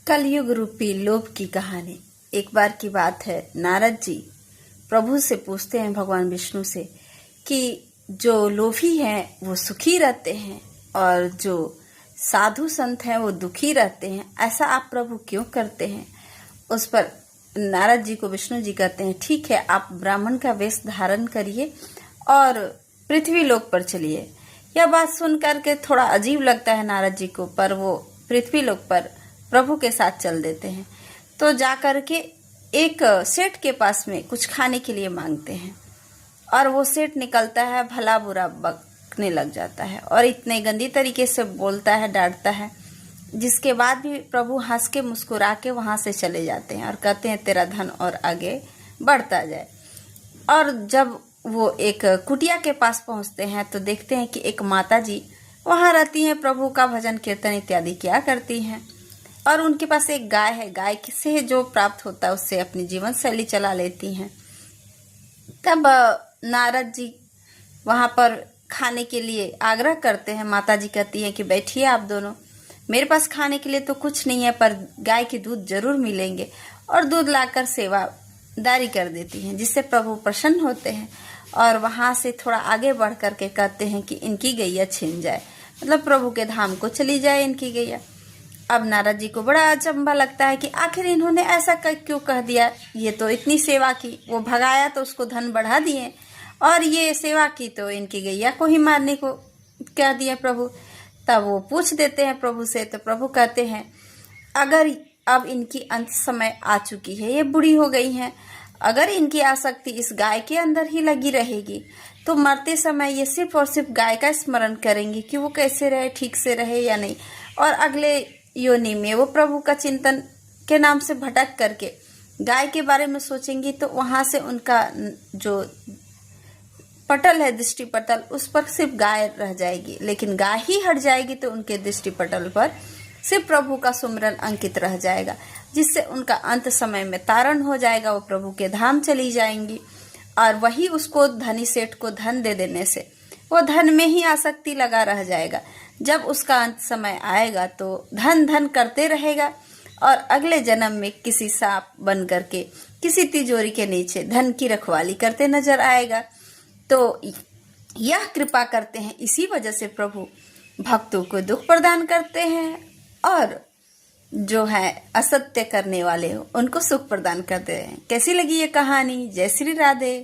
कलयुग रूपी लोभ की कहानी। एक बार की बात है, नारद जी प्रभु से पूछते हैं, भगवान विष्णु से, कि जो लोभी हैं वो सुखी रहते हैं और जो साधु संत हैं वो दुखी रहते हैं, ऐसा आप प्रभु क्यों करते हैं। उस पर नारद जी को विष्णु जी कहते हैं, ठीक है, आप ब्राह्मण का वेश धारण करिए और पृथ्वी लोक पर चलिए। यह बात सुन करके थोड़ा अजीब लगता है नारद जी को, पर वो पृथ्वी लोक पर प्रभु के साथ चल देते हैं। तो जा कर के एक सेठ के पास में कुछ खाने के लिए मांगते हैं और वो सेठ निकलता है, भला बुरा बकने लग जाता है और इतने गंदी तरीके से बोलता है, डांटता है, जिसके बाद भी प्रभु हंस के मुस्कुरा के वहां से चले जाते हैं और कहते हैं, तेरा धन और आगे बढ़ता जाए। और जब वो एक कुटिया के पास पहुंचते हैं तो देखते हैं कि एक माता जी वहां रहती हैं, प्रभु का भजन कीर्तन इत्यादि किया करती हैं और उनके पास एक गाय है। गाय से जो प्राप्त होता है उससे अपनी जीवन शैली चला लेती हैं। तब नारद जी वहां पर खाने के लिए आग्रह करते हैं। माता जी कहती हैं कि बैठिए आप दोनों, मेरे पास खाने के लिए तो कुछ नहीं है, पर गाय के दूध जरूर मिलेंगे, और दूध लाकर सेवादारी कर देती हैं, जिससे प्रभु प्रसन्न होते हैं और वहां से थोड़ा आगे बढ़ करके कहते हैं कि इनकी गैया छिन जाए, मतलब प्रभु के धाम को चली जाए इनकी गैया। अब नारद जी को बड़ा अचंभा लगता है कि आखिर इन्होंने ऐसा क्यों कह दिया। ये तो इतनी सेवा की, वो भगाया तो उसको धन बढ़ा दिए, और ये सेवा की तो इनकी गैया को ही मारने को कह दिया प्रभु। तब वो पूछ देते हैं प्रभु से, तो प्रभु कहते हैं, अगर अब इनकी अंत समय आ चुकी है, ये बूढ़ी हो गई हैं, अगर इनकी आसक्ति इस गाय के अंदर ही लगी रहेगी तो मरते समय ये सिर्फ और सिर्फ गाय का स्मरण करेंगी कि वो कैसे रहे, ठीक से रहे या नहीं, और अगले योनि में वो प्रभु का चिंतन के नाम से भटक करके गाय के बारे में सोचेंगी, तो वहां से उनका जो पटल है, दृष्टि पटल, उस पर सिर्फ गाय रह जाएगी। लेकिन गाय ही हट जाएगी तो उनके दृष्टि पटल पर सिर्फ प्रभु का सुमिरन अंकित रह जाएगा, जिससे उनका अंत समय में तारण हो जाएगा। वो प्रभु के धाम चली जाएंगी और वही उसको धनी सेठ को धन दे देने से वो धन में ही आसक्ति लगा रह जाएगा। जब उसका अंत समय आएगा तो धन धन करते रहेगा और अगले जन्म में किसी सांप बन करके किसी तिजोरी के नीचे धन की रखवाली करते नजर आएगा। तो यह कृपा करते हैं, इसी वजह से प्रभु भक्तों को दुख प्रदान करते हैं और जो है असत्य करने वाले हो उनको सुख प्रदान करते हैं। कैसी लगी ये कहानी? जय श्री राधे।